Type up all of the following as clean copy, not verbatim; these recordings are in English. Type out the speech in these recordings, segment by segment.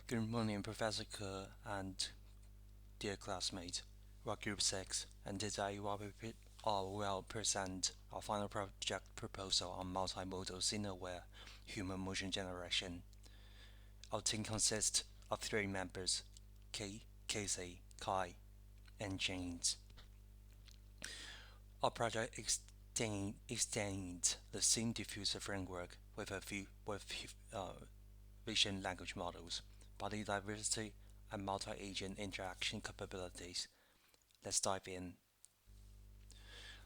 Good morning, Professor Ke and dear classmates. We are Group 6, and today we'll present our final project proposal on multimodal scene-aware human motion generation. Our team consists of 3 members, Kate, Casey, Kai, and James. Our project extends the SceneDiffuser framework with vision language models, body diversity, and multi-agent interaction capabilities. Let's dive in.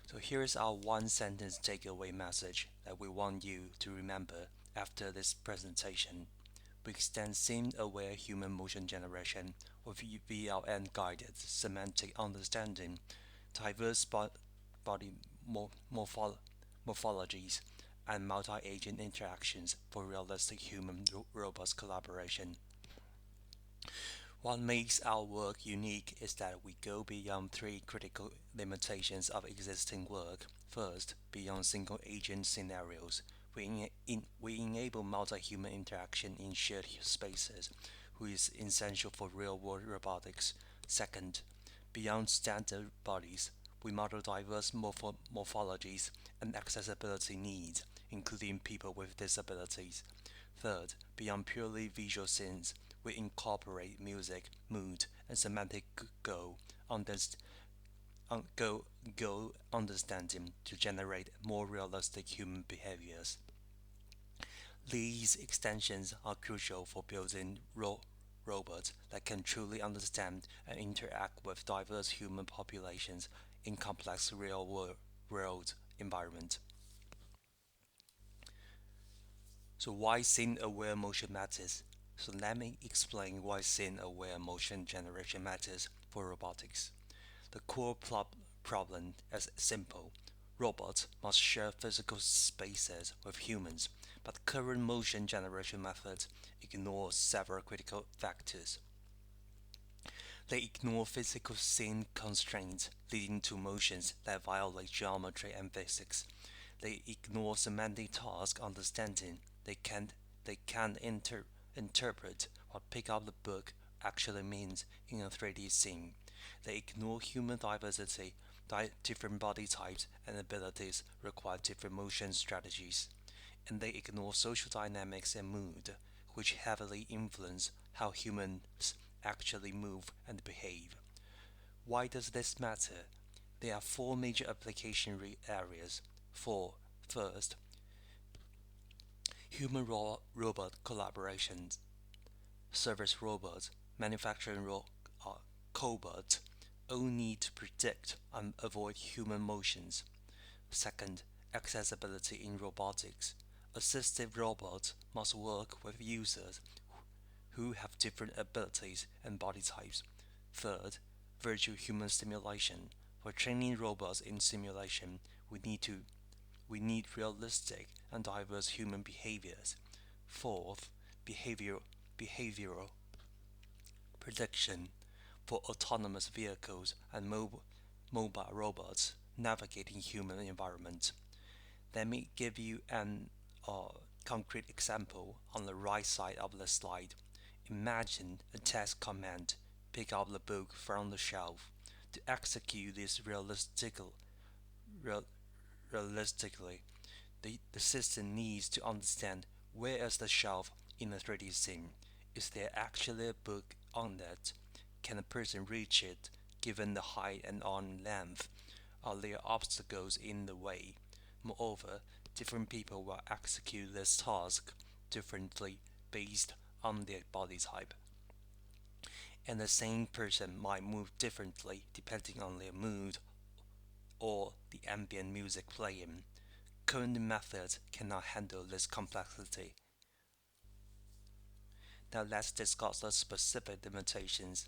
So here's our one-sentence takeaway message that we want you to remember after this presentation. We extend scene-aware human motion generation with VLM-guided semantic understanding, diverse body morphologies, and multi-agent interactions for realistic human-robot collaboration. What makes our work unique is that we go beyond 3 critical limitations of existing work. First, beyond single-agent scenarios, we enable multi-human interaction in shared spaces, which is essential for real-world robotics. Second, beyond standard bodies, we model diverse morphologies and accessibility needs, including people with disabilities. Third, beyond purely visual scenes, we incorporate music, mood, and semantic goal understanding to generate more realistic human behaviors. These extensions are crucial for building robots that can truly understand and interact with diverse human populations in complex real-world environments. So why scene-aware motion matters? So let me explain why scene-aware motion generation matters for robotics. The core problem is simple. Robots must share physical spaces with humans, but current motion generation methods ignore several critical factors. They ignore physical scene constraints, leading to motions that violate geometry and physics. They ignore semantic task understanding. They can't interpret what pick up the book actually means in a 3D scene. They ignore human diversity. Different body types and abilities require different motion strategies. And they ignore social dynamics and mood, which heavily influence how humans actually move and behave. Why does this matter? There are 4 major application areas. First, human-robot collaborations, service robots, manufacturing cobots all need to predict and avoid human motions. Second, accessibility in robotics. Assistive robots must work with users who have different abilities and body types. Third, virtual human simulation. For training robots in simulation, we need realistic and diverse human behaviors. Fourth, behavioral prediction for autonomous vehicles and mobile robots navigating human environments. Let me give you an concrete example on the right side of the slide. Imagine a text command, pick up the book from the shelf. To execute this realistically, the system needs to understand where is the shelf in the 3D scene. Is there actually a book on that? Can a person reach it given the height and arm length? Are there obstacles in the way? Moreover, different people will execute this task differently based on their body type. And the same person might move differently depending on their mood or the ambient music playing. Current methods cannot handle this complexity. Now let's discuss the specific limitations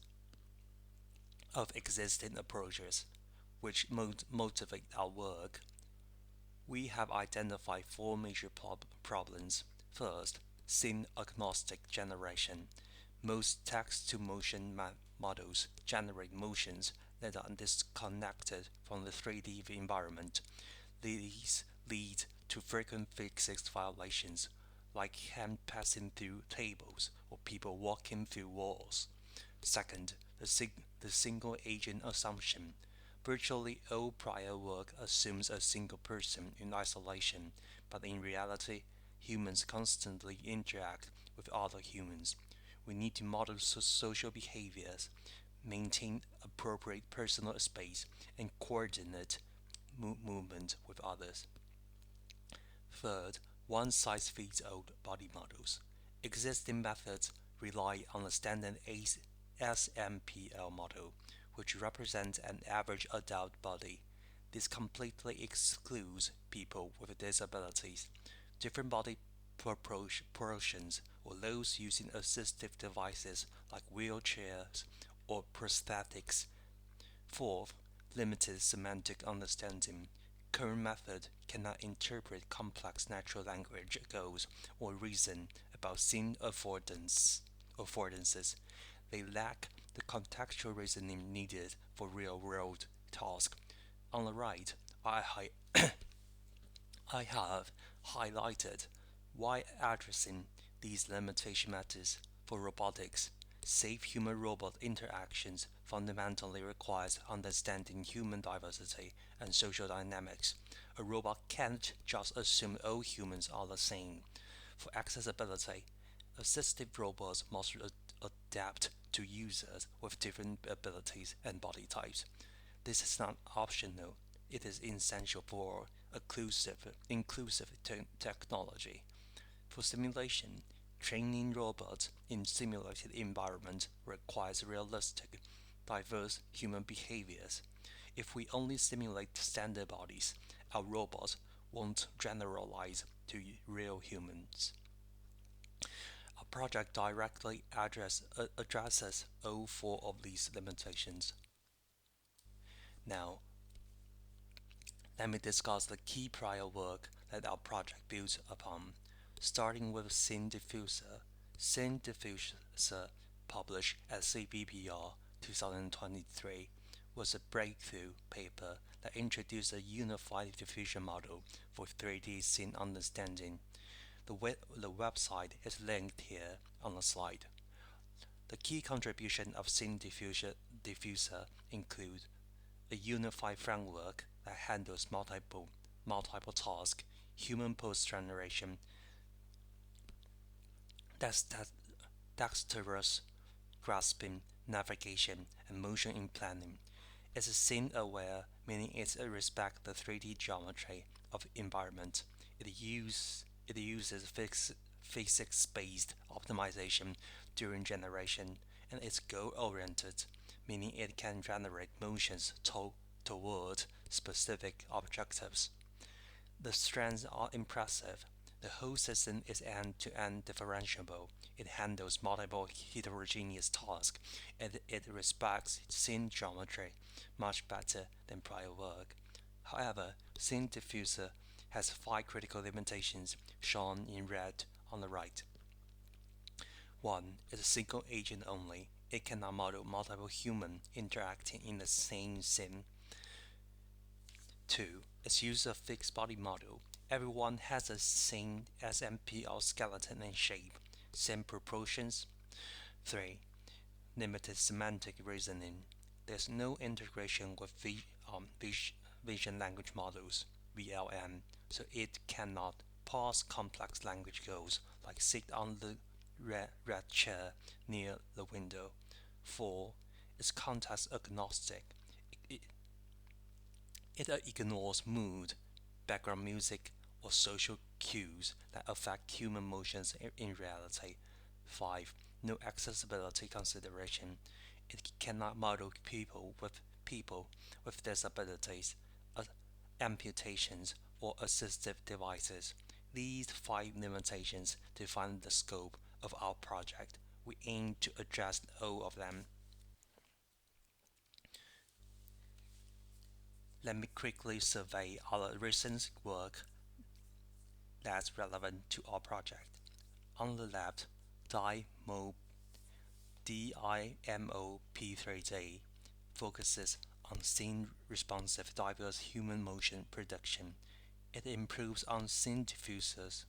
of existing approaches which motivate our work. We have identified 4 major problems. First, scene agnostic generation. Most text-to-motion models generate motions that are disconnected from the 3D environment. These lead to frequent physics violations, like hand passing through tables or people walking through walls. Second, the single agent assumption. Virtually all prior work assumes a single person in isolation, but in reality, humans constantly interact with other humans. We need to model social behaviors, maintain appropriate personal space, and coordinate movement with others. Third, one-size-fits-all body models. Existing methods rely on the standard SMPL model, which represents an average adult body. This completely excludes people with disabilities. Different body proportions or those using assistive devices like wheelchairs or prosthetics. Fourth, limited semantic understanding. Current method cannot interpret complex natural language goals or reason about scene affordances. They lack the contextual reasoning needed for real-world tasks. On the right, I have highlighted why addressing these limitation matters for robotics. Safe human-robot interactions fundamentally requires understanding human diversity and social dynamics. A robot can't just assume all humans are the same. For accessibility, assistive robots must adapt to users with different abilities and body types. This is not optional, it is essential for inclusive technology. For simulation, training robots in simulated environments requires realistic, diverse human behaviors. If we only simulate standard bodies, our robots won't generalize to real humans. Our project directly addresses all four of these limitations. Now, let me discuss the key prior work that our project builds upon, starting with SceneDiffuser. SceneDiffuser, published at CBPR 2023, was a breakthrough paper that introduced a unified diffusion model for 3D scene understanding. The website is linked here on the slide. The key contribution of SceneDiffuser include a unified framework that handles multiple tasks, human pose generation, dexterous grasping, navigation, and motion in planning. It's scene aware, meaning it respects the 3D geometry of environment. It uses physics-based optimization during generation, and it's goal-oriented, meaning it can generate motions toward specific objectives. The strengths are impressive. The whole system is end-to-end differentiable. It handles multiple heterogeneous tasks, and it respects scene geometry much better than prior work. However, SceneDiffuser has five critical limitations shown in red on the right. 1. It's a single agent only. It cannot model multiple humans interacting in the same scene. 2. Its uses a fixed body model. Everyone has the same SMPL skeleton and shape, same proportions. 3. Limited semantic reasoning. There's no integration with vision language models, VLM, so it cannot parse complex language goals like sit on the red chair near the window. 4. It's context agnostic. It, it ignores mood, background music, or social cues that affect human motions in reality. 5. No accessibility consideration. It cannot model people with disabilities, amputations, or assistive devices. These five limitations define the scope of our project. We aim to address all of them. Let me quickly survey our recent work that's relevant to our project. On the left, DIMOP3J focuses on scene responsive diverse human motion prediction. It improves on SceneDiffusers.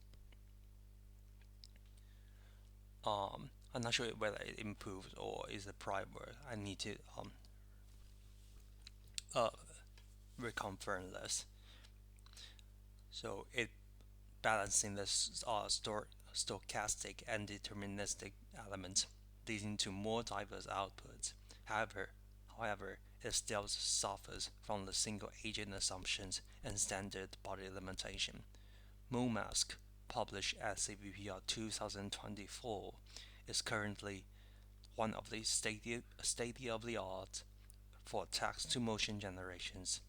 I'm not sure whether it improved or is a prior. I need to uh, reconfirm this. So it balancing the stochastic and deterministic elements, leading to more diverse outputs. However, however, it still suffers from the single agent assumptions and standard body limitation. MoMask, published at CVPR 2024, is currently one of the state-of-the-art for text-to-motion generations.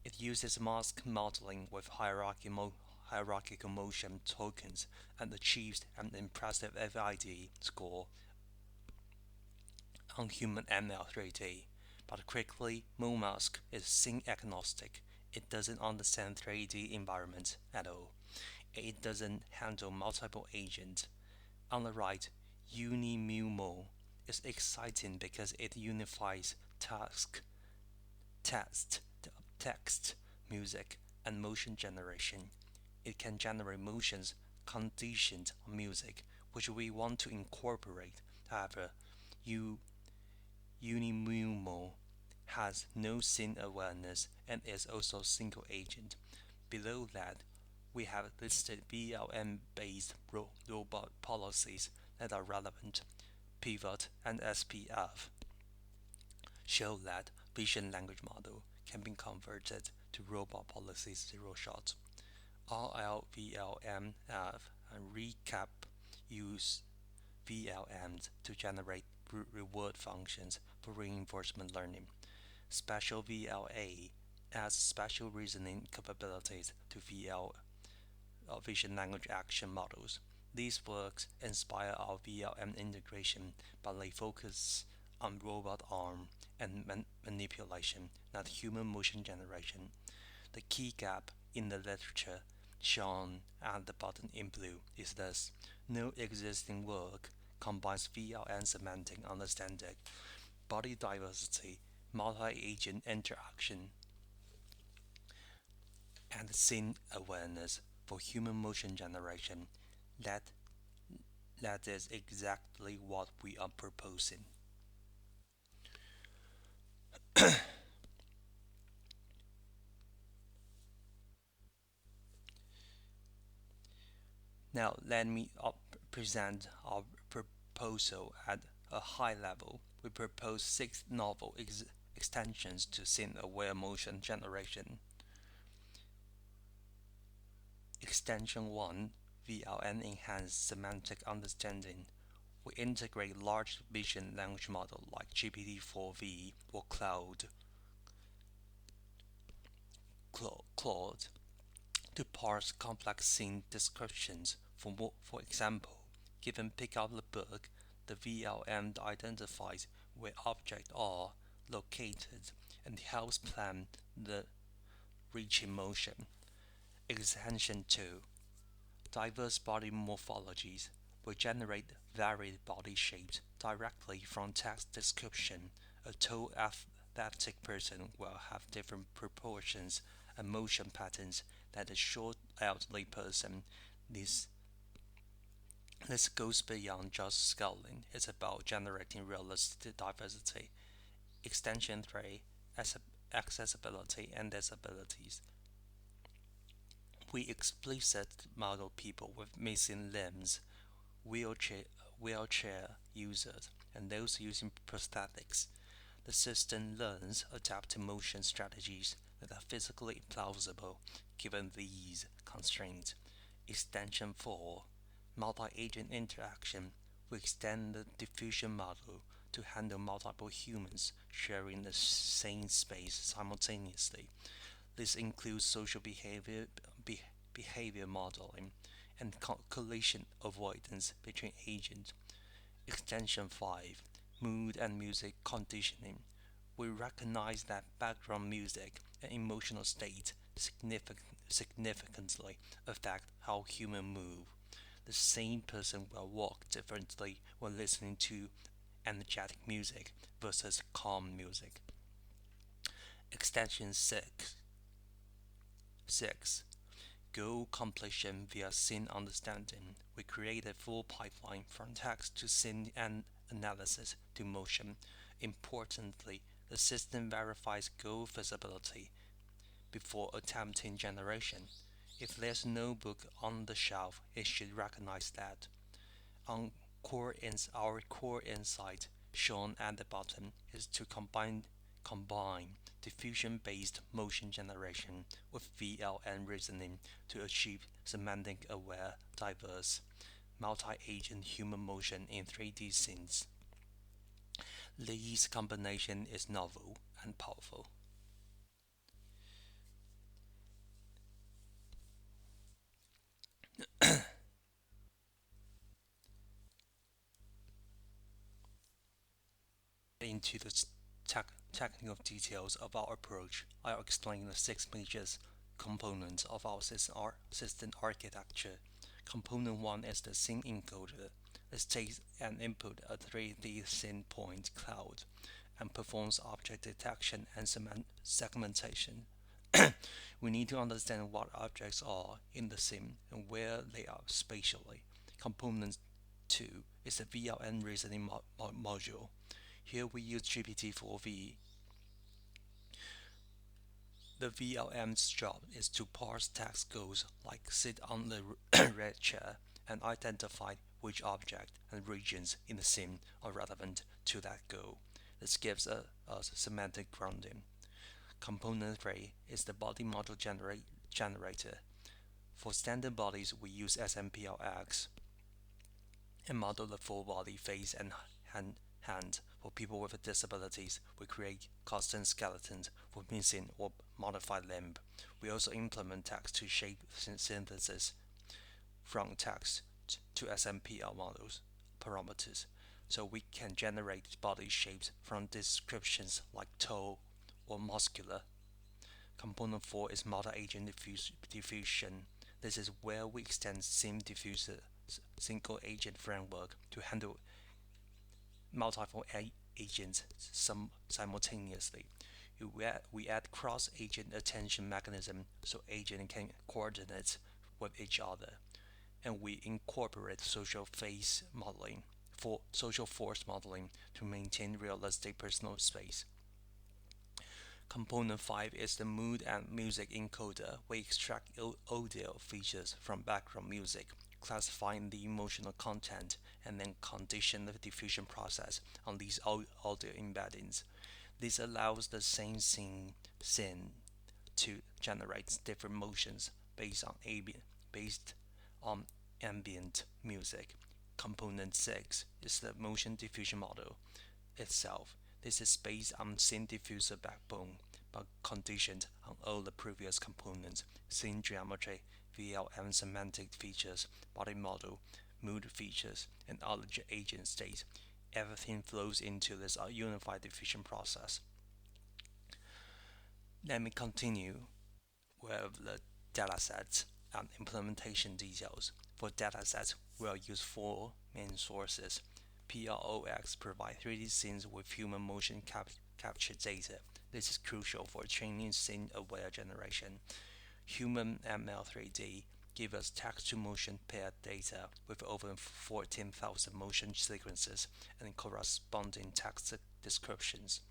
It uses mask modeling with hierarchical motion tokens and achieves an impressive FID score on human ML 3D. But quickly, MoMask is scene agnostic. It doesn't understand 3D environments at all. It doesn't handle multiple agents. On the right, UniMuMo is exciting because it unifies text, text, music, and motion generation. It can generate motions conditioned on music, which we want to incorporate. However, UniMuMo has no scene awareness and is also single agent. Below that, we have listed VLM-based robot policies that are relevant. Pivot and SPF show that vision language model can be converted to robot policies zero shot. RLVLMF and recap use VLMs to generate reward functions for reinforcement learning. Special VLA adds special reasoning capabilities to vision language action models. These works inspire our VLM integration, but they focus on robot arm and manipulation, not human motion generation. The key gap in the literature shown at the bottom in blue is this: no existing work combines VLM semantic understanding, body diversity, multi-agent interaction, and scene awareness for human motion generation. That that is exactly what we are proposing. Now let me present our proposal at a high level. We propose six novel extensions to scene-aware motion generation. Extension 1, VLN Enhanced Semantic Understanding. We integrate large vision language model like GPT-4V or Claude to parse complex scene descriptions. For example, given pick up the book, the VLM identifies where objects are located and helps plan the reaching motion. Extension 2, diverse body morphologies will generate varied body shapes directly from text description. A tall athletic person will have different proportions and motion patterns than a short elderly person. This this goes beyond just scaling. It's about generating realistic diversity. Extension 3, accessibility and disabilities. We explicit model people with missing limbs, wheelchair, wheelchair users, and those using prosthetics. The system learns adaptive motion strategies that are physically plausible given these constraints. Extension 4, multi-agent interaction. We extend the diffusion model to handle multiple humans sharing the same space simultaneously. This includes social behavior modeling and collision avoidance between agents. Extension 5, mood and music conditioning. We recognize that background music and emotional state significantly affect how humans move. The same person will walk differently when listening to energetic music versus calm music. Extension 6, goal completion via scene understanding, we create a full pipeline from text to scene and analysis to motion. Importantly, the system verifies goal feasibility before attempting generation. If there's no book on the shelf, it should recognize that. Our core insight, shown at the bottom, is to combine diffusion-based motion generation with VLM reasoning to achieve semantic-aware, diverse, multi-agent human motion in 3D scenes. This combination is novel and powerful. Into the technical details of our approach, I'll explain the six major components of our system architecture. Component 1 is the scene encoder. It takes and input a 3D scene point cloud and performs object detection and segmentation. We need to understand what objects are in the scene and where they are spatially. Component 2 is the VLM reasoning module. Here we use GPT-4V. The VLM's job is to parse text goals like sit on the red chair and identify which object and regions in the scene are relevant to that goal. This gives us semantic grounding. Component 3 is the body model generator. For standard bodies, we use SMPLX and model the full body, face, and hand. For people with disabilities, we create custom skeletons for missing or modified limb. We also implement text to shape synthesis from text to SMPL models parameters, so we can generate body shapes from descriptions like tall or muscular. Component 4 is multi-agent diffusion. This is where we extend SceneDiffuser single agent framework to handle multiple agents simultaneously. We add cross-agent attention mechanism so agents can coordinate with each other, and we incorporate social force modeling to maintain realistic personal space. Component 5 is the mood and music encoder. We extract audio features from background music, classifying the emotional content, and then condition the diffusion process on these audio embeddings. This allows the same scene to generate different motions based on ambient music. Component 6 is the motion diffusion model itself. This is based on SceneDiffuser backbone, but conditioned on all the previous components: scene geometry, VLM semantic features, body model, mood features, and other agent states. Everything flows into this unified diffusion process. Let me continue with the datasets and implementation details. For datasets, we'll use four main sources. PROX provides 3D scenes with human motion capture data. This is crucial for training scene-aware generation. Human ML3D give us text-to-motion paired data with over 14,000 motion sequences and corresponding text descriptions.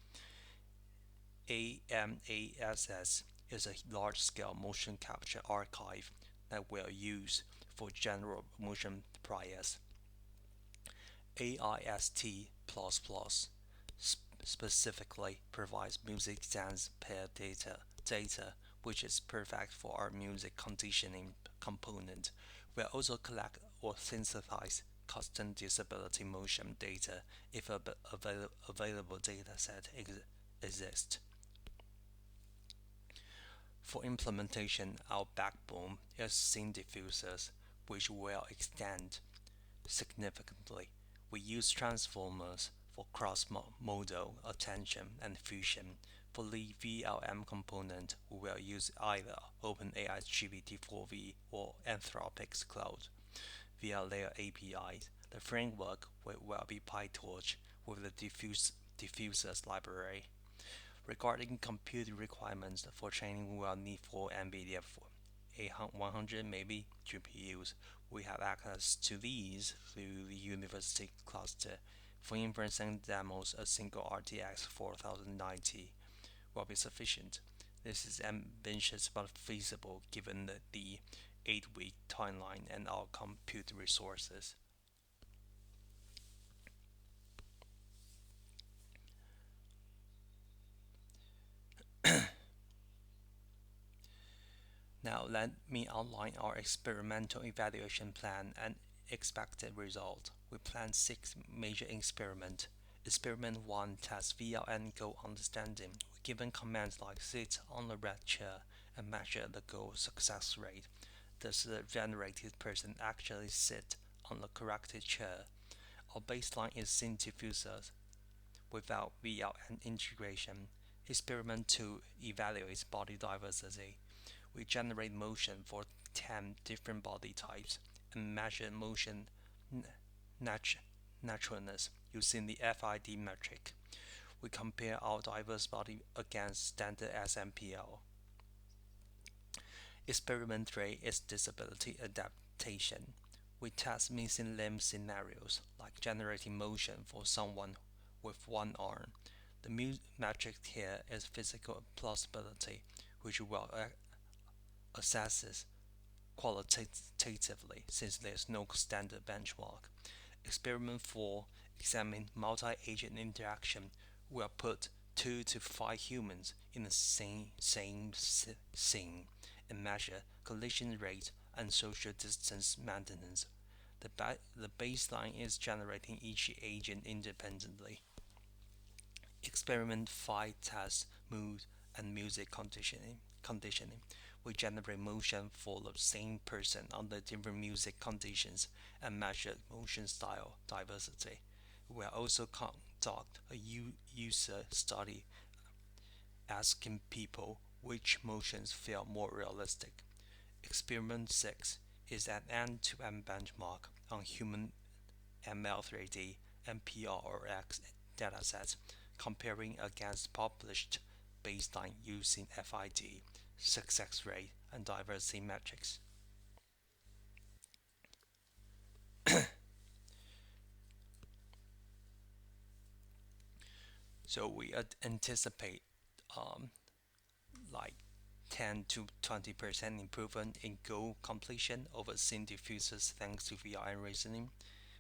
AMASS is a large-scale motion capture archive that we'll use for general motion bias. AIST++ specifically provides music dance pair data, which is perfect for our music conditioning component. We'll also collect or synthesize custom disability motion data if an available dataset exists. For implementation, our backbone is SceneDiffusers, which will extend significantly. We use transformers for cross-modal attention and fusion. For the VLM component, we will use either OpenAI's GPT-4V or Anthropic's Cloud via their APIs. The framework will be PyTorch with the diffusers library. Regarding compute requirements for training, we will need 4 NVIDIA 100 maybe GPUs. We have access to these through the university cluster. For inferencing demos, a single RTX 4090 will be sufficient. This is ambitious but feasible given the 8-week timeline and our compute resources. Now let me outline our experimental evaluation plan and expected result. We plan 6 major experiments. Experiment 1 tests VLM goal understanding. We given commands like sit on the red chair and measure the goal success rate. Does the generated person actually sit on the corrected chair? Our baseline is SceneDiffuser without VLM integration. Experiment 2 evaluates body diversity. We generate motion for 10 different body types and measure motion naturalness using the FID metric. We compare our diverse body against standard SMPL. Experiment 3 is disability adaptation. We test missing limb scenarios, like generating motion for someone with one arm. The metric here is physical plausibility, which will assesses qualitatively since there is no standard benchmark. Experiment 4 examine multi-agent interaction. We will put 2 to 5 humans in the same scene and measure collision rate and social distance maintenance. The baseline is generating each agent independently. Experiment 5 tests mood and music conditioning. We generate motion for the same person under different music conditions and measure motion style diversity. We will also conduct a user study asking people which motions feel more realistic. Experiment 6 is an end-to-end benchmark on human ML3D and PRX datasets, comparing against published baseline using FID, success rate, and diversity metrics. So we anticipate like 10 to 20% improvement in goal completion over SceneDiffusers thanks to VRM reasoning,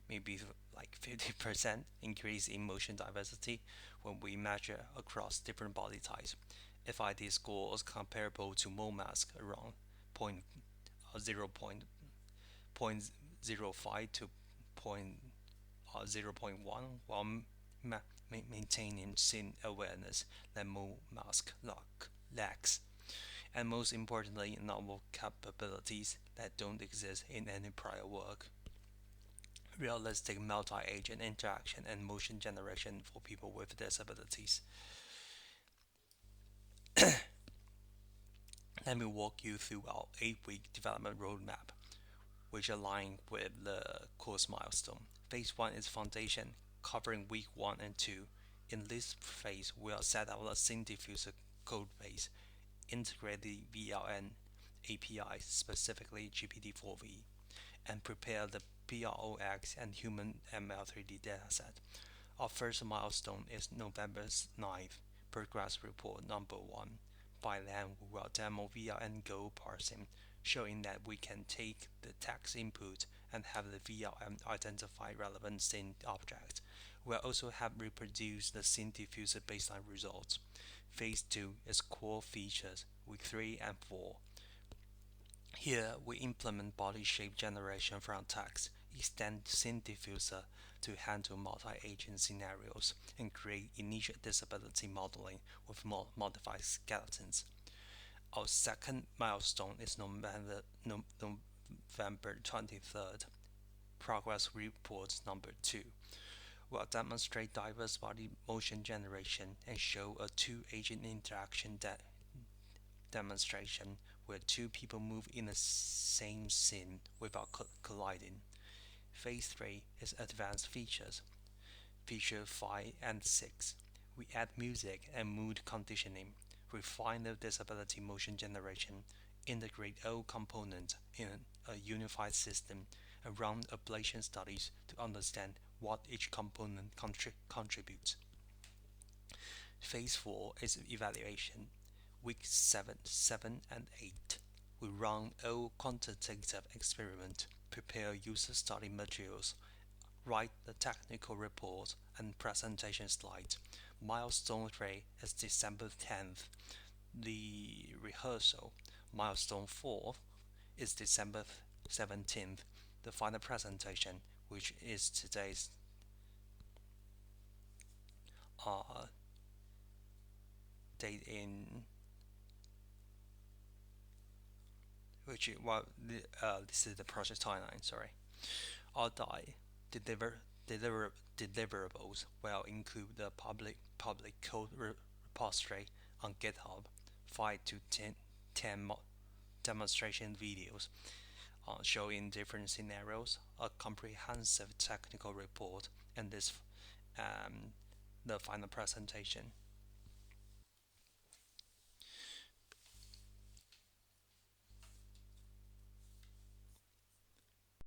maybe like 50% increase in motion diversity when we measure across different body types. FID scores comparable to mole mask around 0.05 to 0.1 while maintaining scene awareness that mole mask lacks, and most importantly, novel capabilities that don't exist in any prior work. Realistic multi-agent interaction and motion generation for people with disabilities. Let me walk you through our 8-week development roadmap, which align with the course milestone. Phase 1 is foundation, covering week 1 and 2. In this phase, we'll set up the SceneDiffuser code base, integrate the VLM API, specifically GPT-4v, and prepare the PROX and human ML3D dataset. Our first milestone is November 9th, progress report number 1. By then, we will demo VLM Go parsing, showing that we can take the text input and have the VLM identify relevant scene objects. We'll also have reproduced the SceneDiffuser baseline results. Phase 2 is core features, week 3 and 4. Here, we implement body shape generation from text, extend SceneDiffuser to handle multi-agent scenarios, and create initial disability modeling with modified skeletons. Our second milestone is November 23rd, progress report number 2. We'll demonstrate diverse body motion generation and show a 2-agent interaction demonstration where 2 people move in the same scene without colliding. Phase 3 is advanced features. Feature 5 and 6. We add music and mood conditioning, refine the disability motion generation, integrate all components in a unified system, and run ablation studies to understand what each component contributes. Phase 4 is evaluation. Week 7 and 8. We run all quantitative experiments, prepare user study materials, write the technical report and presentation slides. Milestone 3 is December 10th. The rehearsal. Milestone 4 is December 17th. The final presentation, which is today's date in which this is the project timeline. Sorry, our deliverables will include the public code repository on GitHub, 5 to 10 demonstration videos showing different scenarios, a comprehensive technical report, and the final presentation.